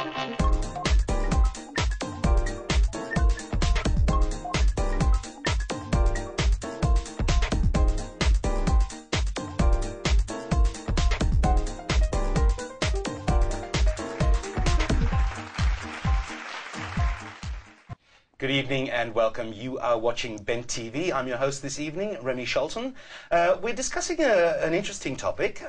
Good evening and welcome. You are watching Ben TV. I'm your host this evening, Remy Shelton. We're discussing an interesting topic.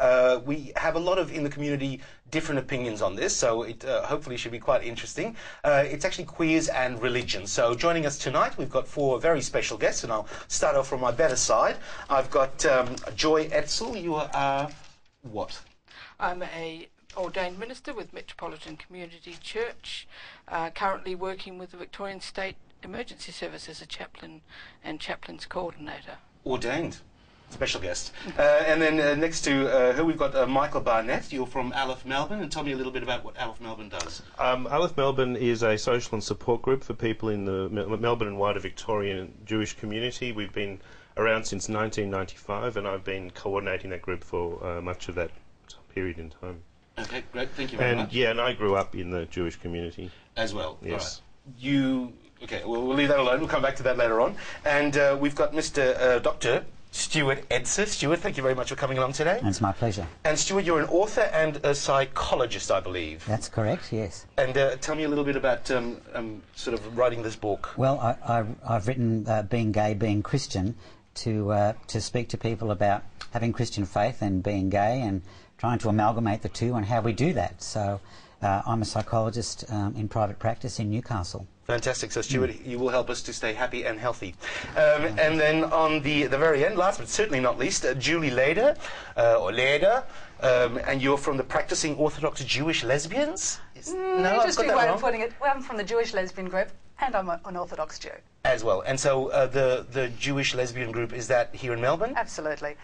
We have a lot of, in the community, different opinions on this, so it hopefully should be quite interesting. It's actually queers and religion. So joining us tonight, we've got four very special guests, and I'll start off from my better side. I've got Joy Etzel. You are what? I'm a ordained minister with Metropolitan Community Church, currently working with the Victorian State Emergency Service as a chaplain and chaplain's coordinator. Ordained. Special guest. And then next to her we've got Michael Barnett. You're from Aleph Melbourne, and tell me a little bit about what Aleph Melbourne does. Aleph Melbourne is a social and support group for people in the Melbourne and wider Victorian Jewish community. We've been around since 1995, and I've been coordinating that group for much of that period in time. Okay, great. Thank you very much. Yeah, and I grew up in the Jewish community. As well? Yes. All right. Okay, we'll leave that alone. We'll come back to that later on. And we've got Mr. Dr. Stuart Edser. Stuart, thank you very much for coming along today. It's my pleasure. And Stuart, you're an author and a psychologist, I believe. That's correct, yes. And tell me a little bit about sort of writing this book. Well, I've written Being Gay, Being Christian to speak to people about having Christian faith and being gay and trying to amalgamate the two and how we do that. So I'm a psychologist in private practice in Newcastle. Fantastic. So, Stuart, you will help us to stay happy and healthy. And then on the very end, last but certainly not least, Julie Leder, or Leder, and you're from the Practicing Orthodox Jewish Lesbians? No, interesting way of putting it. Well, I'm from the Jewish lesbian group, and I'm an Orthodox Jew. As well. And so the Jewish lesbian group, is that here in Melbourne? Absolutely.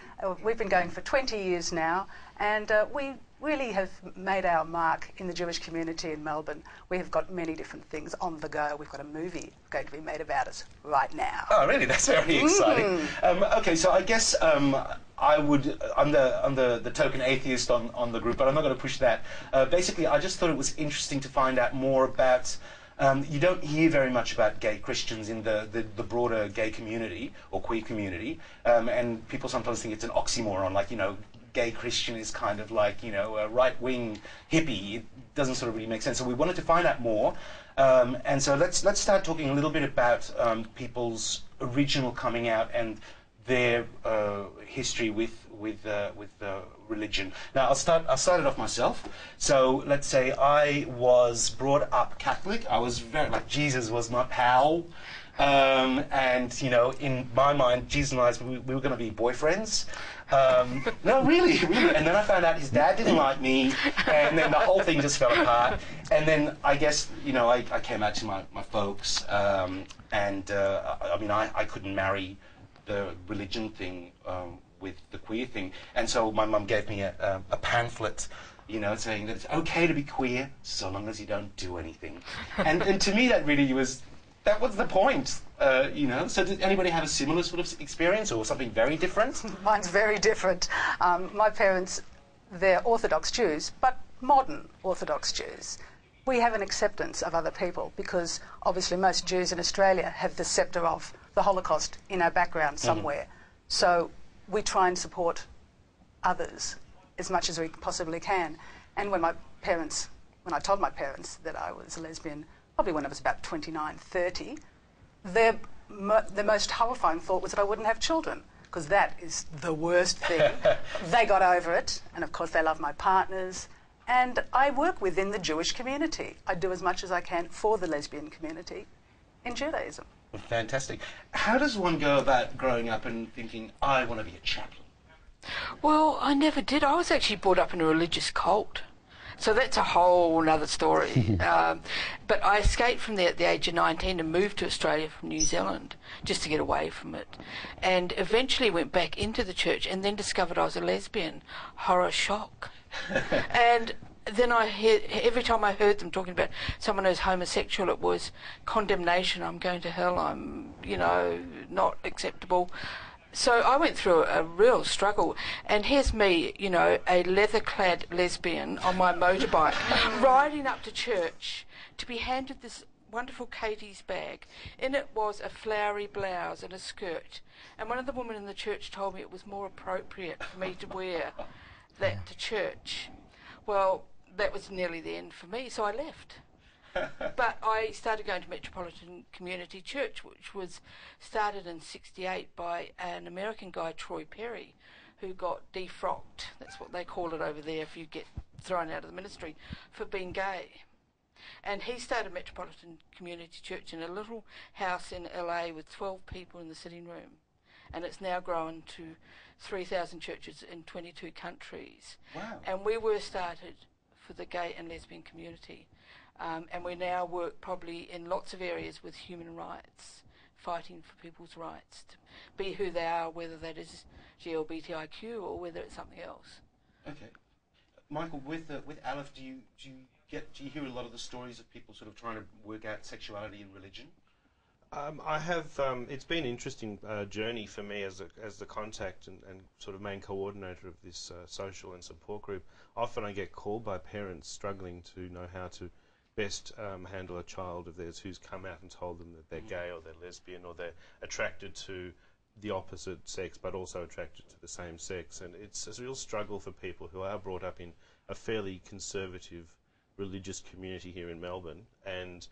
We've been going for 20 years now, and we really have made our mark in the Jewish community in Melbourne. We have got many different things on the go. We've got a movie going to be made about us right now. Oh, really? That's very exciting. Okay, so I guess I'm the token atheist on the group, but I'm not going to push that. Basically, I just thought it was interesting to find out more about. You don't hear very much about gay Christians in the broader gay community or queer community, and people sometimes think it's an oxymoron, like, you know, gay Christian is kind of like, you know, a right-wing hippie. It doesn't sort of really make sense. So we wanted to find out more, and so let's start talking a little bit about people's original coming out and their history with religion. Now I'll start it off myself. So let's say I was brought up Catholic. I was very, like, Jesus was my pal, and you know, in my mind, Jesus and I, we were going to be boyfriends. No, really. And then I found out his dad didn't like me, and then the whole thing just fell apart. And then I guess, you know, I came out to my folks, and I mean, I couldn't marry the religion thing with the queer thing, and so my mum gave me a pamphlet, you know, saying that it's okay to be queer so long as you don't do anything. And to me that really was the point, you know. So did anybody have a similar sort of experience or something very different? Mine's very different. My parents, they're Orthodox Jews, but modern Orthodox Jews. We have an acceptance of other people because obviously most Jews in Australia have the sceptre of the Holocaust in our background somewhere. So we try and support others as much as we possibly can. And when I told my parents that I was a lesbian, probably when I was about 29, 30, the most horrifying thought was that I wouldn't have children, because that is the worst thing. They got over it, and of course they love my partners. And I work within the Jewish community. I do as much as I can for the lesbian community in Judaism. Fantastic. How does one go about growing up and thinking, I want to be a chaplain? Well, I never did. I was actually brought up in a religious cult. So that's a whole other story. But I escaped from there at the age of 19 and moved to Australia from New Zealand just to get away from it. And eventually went back into the church and then discovered I was a lesbian. Horror shock. And then every time I heard them talking about someone who's homosexual, it was condemnation. I'm going to hell. I'm, you know, not acceptable. So I went through a real struggle, and here's me, you know, a leather-clad lesbian on my motorbike, riding up to church to be handed this wonderful Katie's bag. In it was a flowery blouse and a skirt, and one of the women in the church told me it was more appropriate for me to wear that to church. Well, that was nearly the end for me, so I left. But I started going to Metropolitan Community Church, which was started in '68 by an American guy, Troy Perry, who got defrocked, that's what they call it over there if you get thrown out of the ministry, for being gay. And he started Metropolitan Community Church in a little house in LA with 12 people in the sitting room. And it's now grown to 3,000 churches in 22 countries. Wow. And we were started for the gay and lesbian community. And we now work probably in lots of areas with human rights, fighting for people's rights to be who they are, whether that is GLBTIQ or whether it's something else. Okay. Michael, with Aleph, do you hear a lot of the stories of people sort of trying to work out sexuality and religion? I have. It's been an interesting journey for me as the contact and sort of main coordinator of this social and support group. Often I get called by parents struggling to know how to best handle a child of theirs who's come out and told them that they're gay or they're lesbian or they're attracted to the opposite sex but also attracted to the same sex. And it's a real struggle for people who are brought up in a fairly conservative religious community here in Melbourne and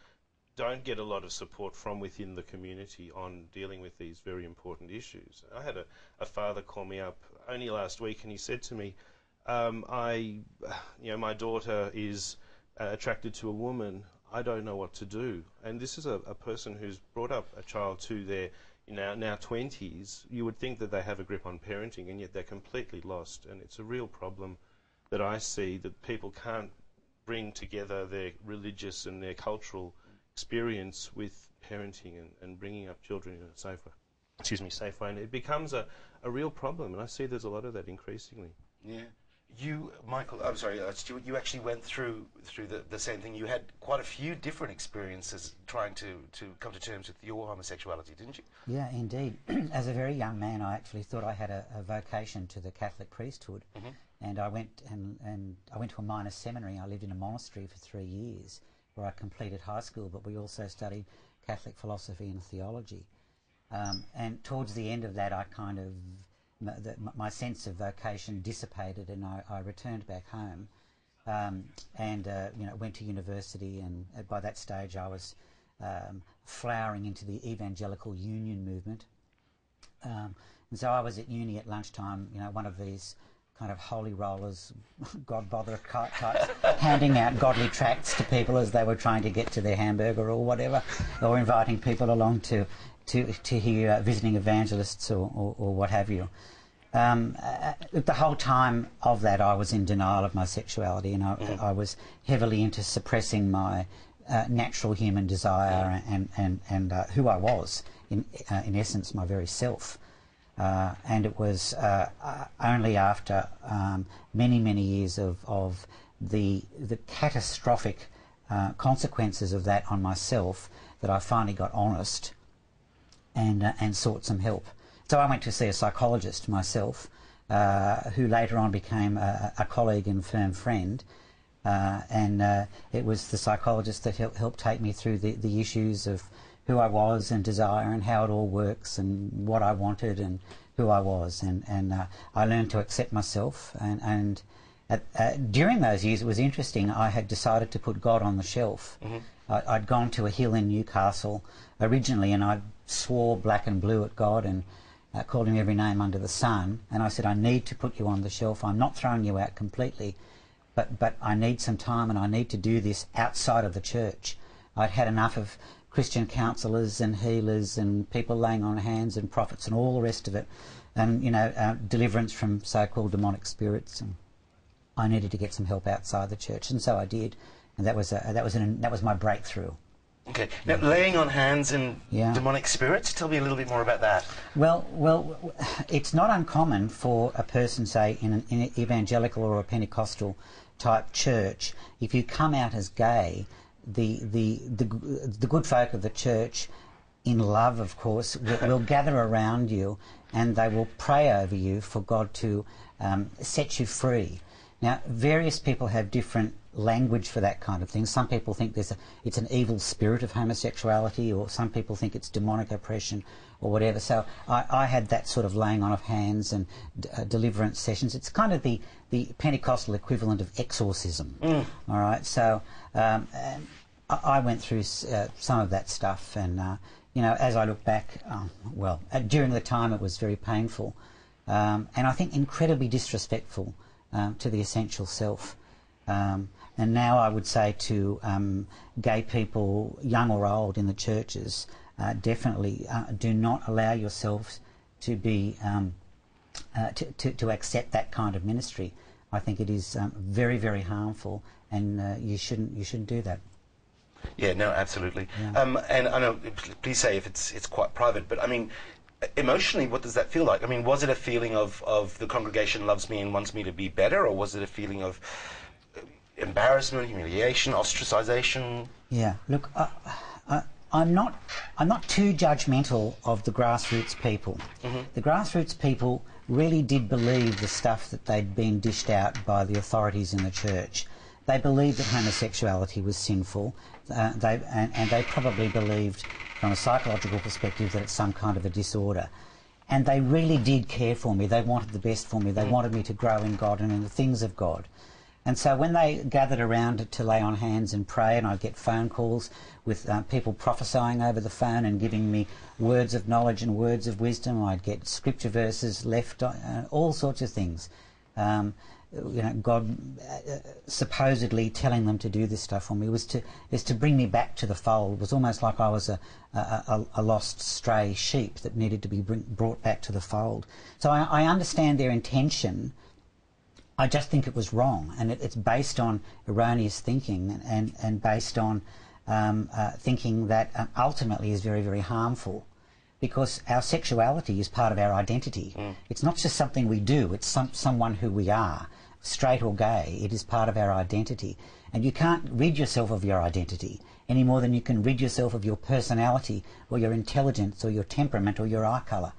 don't get a lot of support from within the community on dealing with these very important issues. I had a father call me up only last week and he said to me, my daughter is attracted to a woman, I don't know what to do. And this is a person who's brought up a child to their now 20s. You would think that they have a grip on parenting and yet they're completely lost. And it's a real problem that I see, that people can't bring together their religious and their cultural experience with parenting and bringing up children in a safe way. And it becomes a real problem, and I see there's a lot of that increasingly. Yeah. You, Michael, I'm sorry, Stuart, you actually went through the same thing. You had quite a few different experiences trying to come to terms with your homosexuality, didn't you? Yeah, indeed. As a very young man, I actually thought I had a vocation to the Catholic priesthood, and I went to a minor seminary. I lived in a monastery for 3 years, where I completed high school, but we also studied Catholic philosophy and theology. And towards the end of that, I kind of my sense of vocation dissipated, and I returned back home, and went to university. And by that stage, I was flowering into the evangelical union movement. And so I was at uni at lunchtime, one of these kind of holy rollers, God bother types, handing out godly tracts to people as they were trying to get to their hamburger or whatever, or inviting people along to hear visiting evangelists or what have you. The whole time of that, I was in denial of my sexuality, and I was heavily into suppressing my natural human desire and who I was, in essence, my very self. And it was only after many years of the catastrophic consequences of that on myself that I finally got honest and sought some help. So I went to see a psychologist myself, who later on became a colleague and firm friend, and it was the psychologist that helped take me through the issues of who I was and desire and how it all works and what I wanted and who I was, and I learned to accept myself, and during those years it was interesting. I had decided to put God on the shelf. I'd gone to a hill in Newcastle originally, and I swore black and blue at God and called him every name under the sun, and I said, I need to put you on the shelf. I'm not throwing you out completely, but I need some time, and I need to do this outside of the church. I'd had enough of Christian counsellors and healers and people laying on hands and prophets and all the rest of it, and deliverance from so-called demonic spirits, and I needed to get some help outside the church, and so I did, and that was my breakthrough. Okay. Now, laying on hands and demonic spirits, tell me a little bit more about that. Well, it's not uncommon for a person, say, in an evangelical or a Pentecostal type church, if you come out as gay, the good folk of the church, in love, of course, will gather around you and they will pray over you for God to set you free. Now, various people have different language for that kind of thing. Some people think it's an evil spirit of homosexuality, or some people think it's demonic oppression or whatever. So I had that sort of laying on of hands and deliverance sessions. It's kind of the Pentecostal equivalent of exorcism. All right, so I went through some of that stuff, and you know, as I look back, during the time it was very painful, and I think incredibly disrespectful to the essential self. And now I would say to gay people, young or old, in the churches, definitely do not allow yourselves to be to accept that kind of ministry. I think it is very, very harmful, and you shouldn't do that. Yeah, no, absolutely. Yeah. And I know, please say if it's quite private, but I mean, emotionally, what does that feel like? I mean, was it a feeling of the congregation loves me and wants me to be better, or was it a feeling of embarrassment, humiliation, ostracization? Yeah, look, I'm not too judgmental of the grassroots people. The grassroots people really did believe the stuff that they'd been dished out by the authorities in the church. They believed that homosexuality was sinful, and they probably believed, from a psychological perspective, that it's some kind of a disorder. And they really did care for me. They wanted the best for me. They wanted me to grow in God and in the things of God. And so when they gathered around to lay on hands and pray, and I'd get phone calls with people prophesying over the phone and giving me words of knowledge and words of wisdom, I'd get scripture verses left, all sorts of things. You know, God supposedly telling them to do this stuff for me was to bring me back to the fold. It was almost like I was a lost stray sheep that needed to be brought back to the fold. So I understand their intention. I just think it was wrong, and it's based on erroneous thinking and based on thinking that ultimately is very, very harmful, because our sexuality is part of our identity. It's not just something we do, it's someone who we are, straight or gay. It is part of our identity, and you can't rid yourself of your identity any more than you can rid yourself of your personality or your intelligence or your temperament or your eye colour.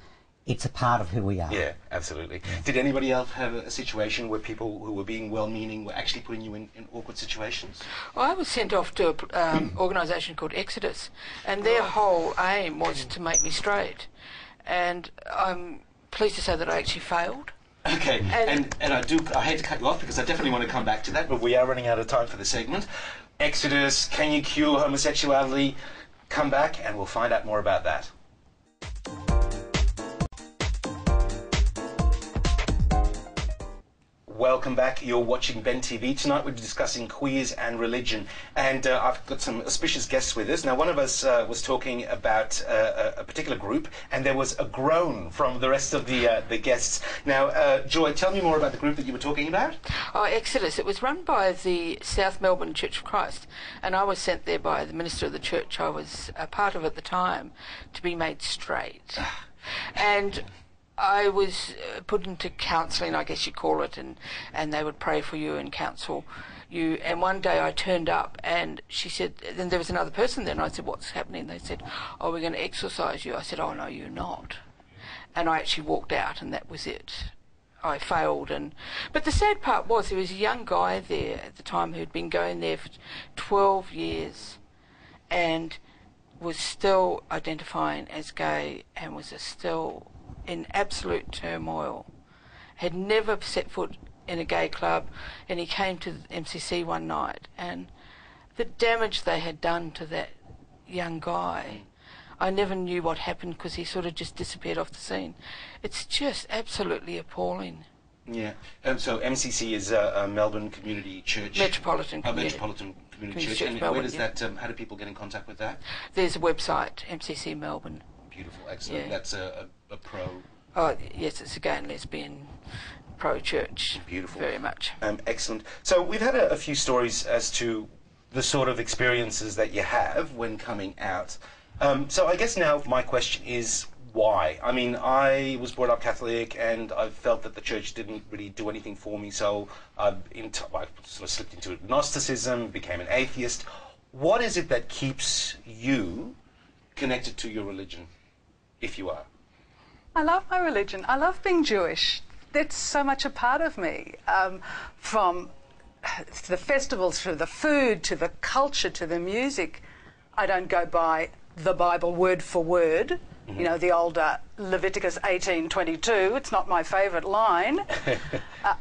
It's a part of who we are. Yeah, absolutely. Yeah. Did anybody else have a situation where people who were being well-meaning were actually putting you in awkward situations? Well, I was sent off to an organisation called Exodus, and their whole aim was to make me straight. And I'm pleased to say that I actually failed. Okay, and I hate to cut you off because I definitely want to come back to that, but we are running out of time for the segment. Exodus, can you cure homosexuality? Come back and we'll find out more about that. Welcome back. You're watching Ben TV. Tonight we're discussing queers and religion, and I've got some auspicious guests with us. Now, one of us was talking about a particular group, and there was a groan from the rest of the guests. Now, Joy, tell me more about the group that you were talking about. Oh, Exodus. It was run by the South Melbourne Church of Christ, and I was sent there by the minister of the church I was a part of at the time to be made straight. And I was put into counselling, I guess you call it, and they would pray for you and counsel you. And one day I turned up and she said, then there was another person there, and I said, what's happening? They said, oh, we're going to exorcise you. I said, oh, no, you're not. And I actually walked out, and that was it. I failed. But the sad part was there was a young guy there at the time who'd been going there for 12 years and was still identifying as gay and was still in absolute turmoil, had never set foot in a gay club, and he came to the MCC one night, and the damage they had done to that young guy, I never knew what happened because he sort of just disappeared off the scene. It's just absolutely appalling. Yeah. So MCC is a Melbourne Community Church. Metropolitan Community. Metropolitan Community Church. And Melbourne, where does that? How do people get in contact with that? There's a website, MCC Melbourne. Beautiful, excellent. Yeah. That's a pro. Oh yes, it's a gay and lesbian pro-church. Beautiful. Very much. Excellent. So we've had a few stories as to the sort of experiences that you have when coming out. So I guess now my question is why? I mean, I was brought up Catholic, and I felt that the church didn't really do anything for me, so I sort of slipped into agnosticism, became an atheist. What is it that keeps you connected to your religion, if you are? I love my religion. I love being Jewish. That's so much a part of me. From the festivals, to the food, to the culture, to the music. I don't go by the Bible word for word. You know, the old Leviticus 18:22. It's not my favourite line,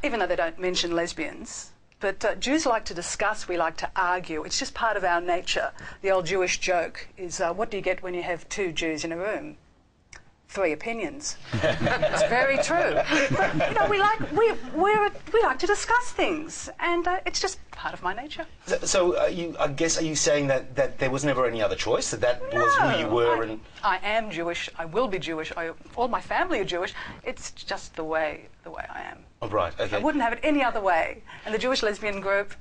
even though they don't mention lesbians. But Jews like to discuss, we like to argue. It's just part of our nature. The old Jewish joke is, what do you get when you have two Jews in a room? 3 opinions. It's very true. But, you know, we like to discuss things, and it's just part of my nature. So are you saying that there was never any other choice, that was who you were? I am Jewish. I will be Jewish. All my family are Jewish. It's just the way I am. Oh, right, okay. I wouldn't have it any other way. And the Jewish lesbian group,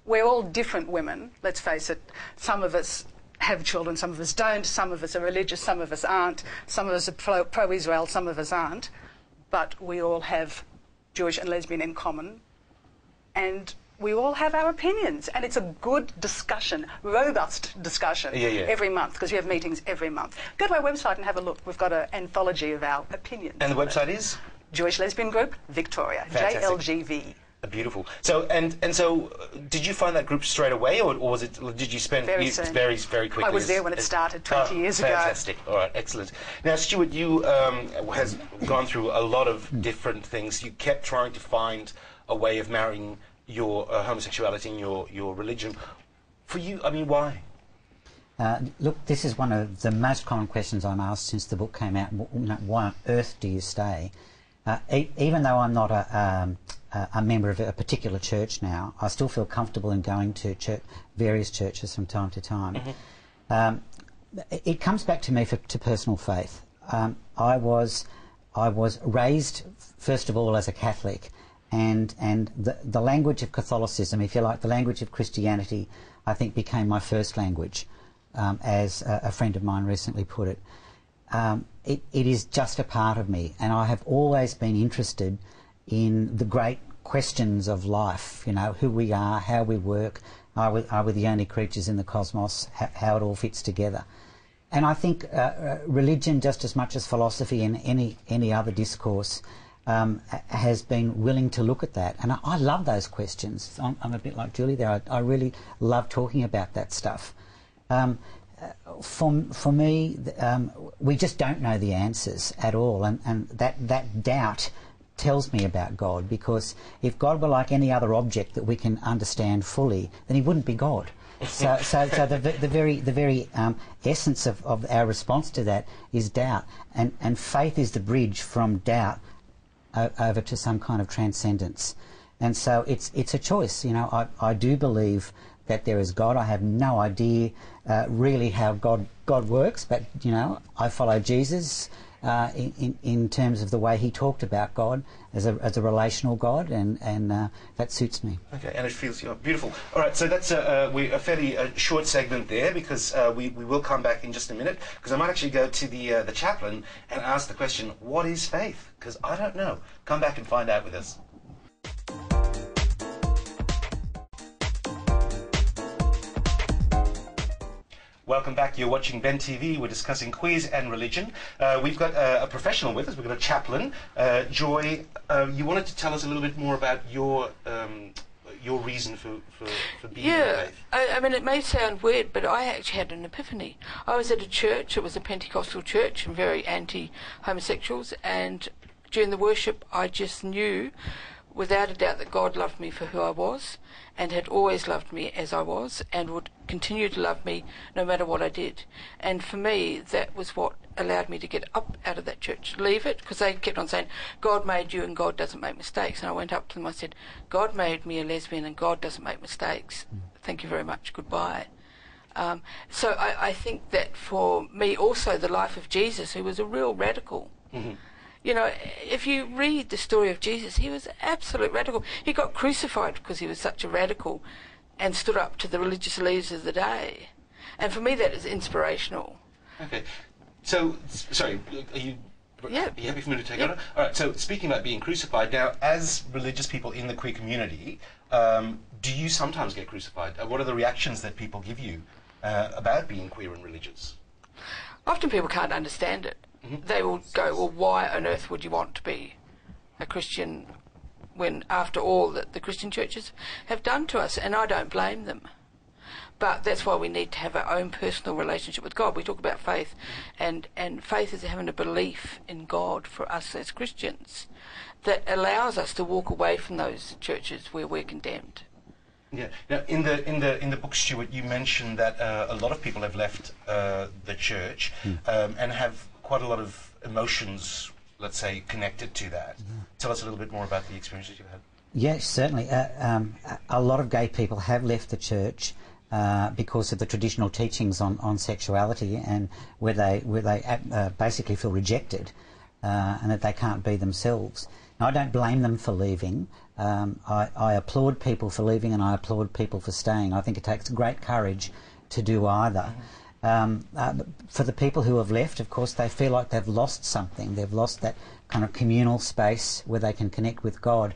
we're all different women, let's face it. Some of us have children, some of us don't, some of us are religious, some of us aren't, some of us are pro-Israel, some of us aren't, but we all have Jewish and lesbian in common, and we all have our opinions, and it's a good discussion, robust discussion every month, because we have meetings every month. Go to our website and have a look. We've got an anthology of our opinions. And the website is? Jewish Lesbian Group, Victoria, Fantastic. JLGV. Beautiful. So so, did you find that group straight away, or was it? Did you spend very soon? Very quickly? I was there when it started 20 years ago. Fantastic. All right, excellent. Now, Stuart, you has gone through a lot of different things. You kept trying to find a way of marrying your homosexuality and your religion. For you, I mean, why? Look, this is one of the most common questions I'm asked since the book came out. Why on earth do you stay? Even though I'm not a member of a particular church now, I still feel comfortable in going to various churches from time to time. It comes back to me to personal faith. I was raised, first of all, as a Catholic, and the language of Catholicism, if you like, the language of Christianity, I think became my first language, as a friend of mine recently put it. It is just a part of me, and I have always been interested in the great questions of life, you know, who we are, how we work, are we the only creatures in the cosmos, how it all fits together. And I think religion, just as much as philosophy and any other discourse, has been willing to look at that. And I love those questions. I'm a bit like Julie there. I really love talking about that stuff. For me, we just don't know the answers at all, and that doubt tells me about God, because if God were like any other object that we can understand fully, then he wouldn't be God. So the very essence of our response to that is doubt, and faith is the bridge from doubt over to some kind of transcendence. And so it's a choice. You know, I do believe that there is God. I have no idea really how God works, but you know, I follow Jesus in terms of the way he talked about God as a relational God, and that suits me. Okay, and it feels beautiful. All right, so that's a fairly short segment there, because we will come back in just a minute, because I might actually go to the chaplain and ask the question, what is faith? Because I don't know. Come back and find out with us. Welcome back. You're watching Ben TV. We're discussing queers and religion. We've got a professional with us. We've got a chaplain. Joy, you wanted to tell us a little bit more about your reason for being in faith. I mean, it may sound weird, but I actually had an epiphany. I was at a church. It was a Pentecostal church and very anti-homosexuals, and during the worship I just knew without a doubt that God loved me for who I was, and had always loved me as I was, and would continue to love me no matter what I did. And for me, that was what allowed me to get up out of that church, leave it, because they kept on saying, God made you and God doesn't make mistakes. And I went up to them, I said, God made me a lesbian and God doesn't make mistakes. Thank you very much, goodbye. So I think that for me also, the life of Jesus, who was a real radical. You know, if you read the story of Jesus, he was an absolute radical. He got crucified because he was such a radical, and stood up to the religious leaders of the day. And for me, that is inspirational. Okay. So, sorry, are you happy for me to take over? All right, so speaking about being crucified, now, as religious people in the queer community, do you sometimes get crucified? What are the reactions that people give you about being queer and religious? Often people can't understand it. they will go, well, why on earth would you want to be a Christian when, after all that the Christian churches have done to us? And I don't blame them. But that's why we need to have our own personal relationship with God. We talk about faith, and faith is having a belief in God for us as Christians that allows us to walk away from those churches where we're condemned. Yeah. Now, in the book, Stuart, you mentioned that a lot of people have left the church and have quite a lot of emotions, let's say, connected to that. Tell us a little bit more about the experiences you've had. Yes, certainly. A lot of gay people have left the church because of the traditional teachings on sexuality, and where they basically feel rejected and that they can't be themselves. Now, I don't blame them for leaving. I applaud people for leaving, and I applaud people for staying. I think it takes great courage to do either. For the people who have left, of course, they feel like they've lost something. They've lost that kind of communal space where they can connect with God,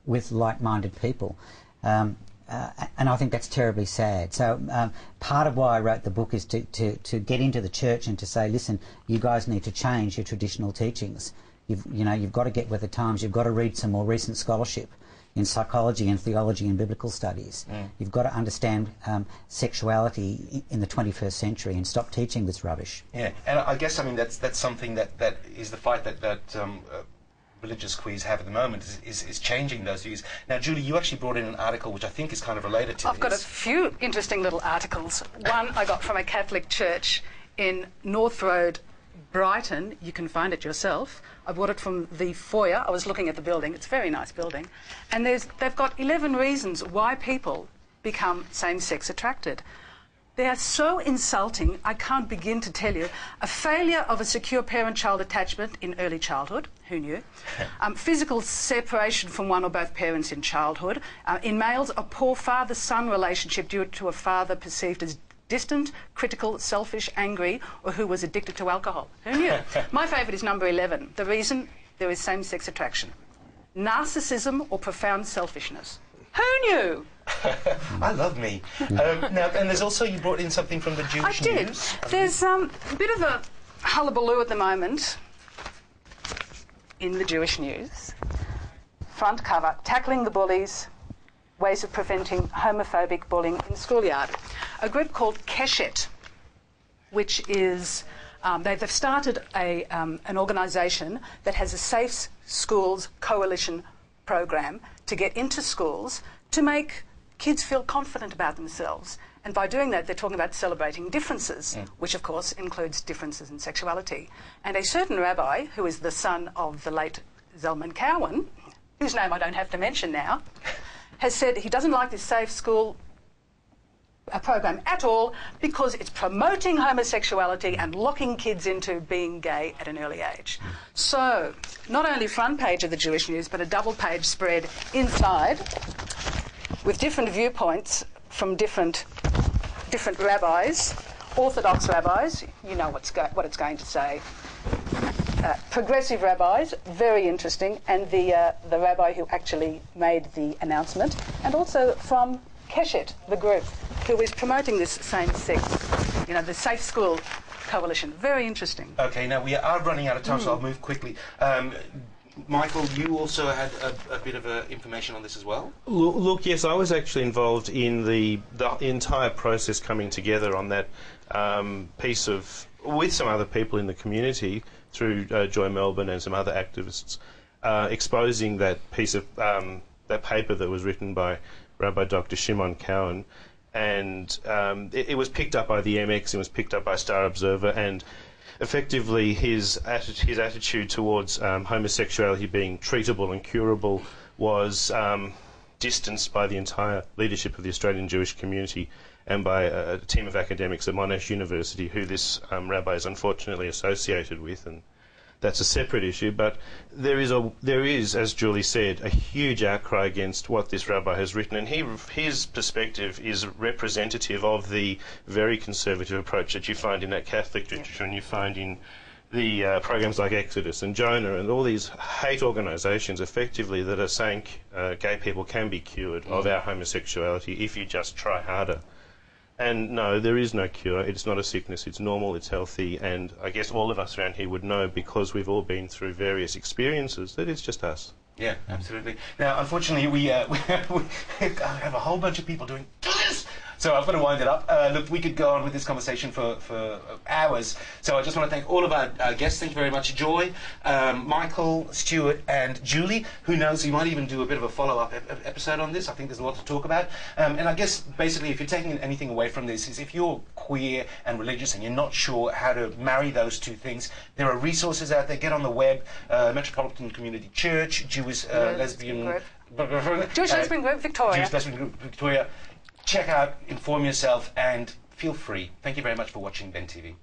with like-minded people. And I think that's terribly sad. So part of why I wrote the book is to get into the church and to say, listen, you guys need to change your traditional teachings. You've got to get with the times. You've got to read some more recent scholarship in psychology and theology and biblical studies. You've got to understand sexuality in the 21st century and stop teaching this rubbish. Yeah, and I guess, I mean, that's something that is the fight that religious queers have at the moment, is changing those views. Now, Julie, you actually brought in an article which I think is kind of related to this. I've got a few interesting little articles. One I got from a Catholic church in North Road, Brighton. You can find it yourself. I bought it from the foyer. I was looking at the building. It's a very nice building. And they've got 11 reasons why people become same-sex attracted. They are so insulting, I can't begin to tell you. A failure of a secure parent-child attachment in early childhood. Who knew? Physical separation from one or both parents in childhood. In males, a poor father-son relationship due to a father perceived as distant, critical, selfish, angry, or who was addicted to alcohol. Who knew? My favourite is number 11. The reason there is same-sex attraction. Narcissism or profound selfishness. Who knew? I love me. Now, and there's also, you brought in something from the Jewish News. There's a bit of a hullabaloo at the moment in the Jewish News. Front cover, tackling the bullies, ways of preventing homophobic bullying in schoolyard. A group called Keshet, which is, they've started an organisation that has a Safe Schools Coalition program to get into schools to make kids feel confident about themselves. And by doing that, they're talking about celebrating differences, which of course includes differences in sexuality. And a certain rabbi, who is the son of the late Zalman Cowan, whose name I don't have to mention now, has said he doesn't like this Safe School program at all because it's promoting homosexuality and locking kids into being gay at an early age. So, not only front page of the Jewish News, but a double page spread inside with different viewpoints from different rabbis, Orthodox rabbis, you know what it's going to say, progressive rabbis, very interesting, and the rabbi who actually made the announcement, and also from Keshet, the group, who is promoting this same-sex, the Safe School Coalition. Very interesting. Okay, now we are running out of time, so I'll move quickly. Michael, you also had a bit of information on this as well? Look, yes, I was actually involved in the entire process coming together on that piece with some other people in the community through Joy Melbourne and some other activists, exposing that piece of that paper that was written by Rabbi Dr. Shimon Cowan, and it was picked up by the MX, it was picked up by Star Observer, and effectively his attitude towards homosexuality being treatable and curable was distanced by the entire leadership of the Australian Jewish community and by a team of academics at Monash University who this rabbi is unfortunately associated with, and that's a separate issue. But there is, as Julie said, a huge outcry against what this rabbi has written, and his perspective is representative of the very conservative approach that you find in that Catholic literature and you find in the programs like Exodus and Jonah and all these hate organisations effectively that are saying gay people can be cured of our homosexuality if you just try harder. And no, there is no cure. It's not a sickness. It's normal, it's healthy, and I guess all of us around here would know, because we've all been through various experiences, that it's just us. Yeah, absolutely. Now, unfortunately, we have a whole bunch of people doing this, so I've got to wind it up. Look, we could go on with this conversation for hours, so I just want to thank all of our guests. Thank you very much, Joy, Michael, Stuart, and Julie. Who knows, we might even do a bit of a follow-up episode on this. I think there's a lot to talk about. And I guess, basically, if you're taking anything away from this, is if you're queer and religious and you're not sure how to marry those two things, there are resources out there. Get on the web, Metropolitan Community Church, Jewish Lesbian Group. Jewish Lesbian Group Victoria. Jewish Lesbian Group Victoria. Check out, inform yourself, and feel free. Thank you very much for watching Ben TV.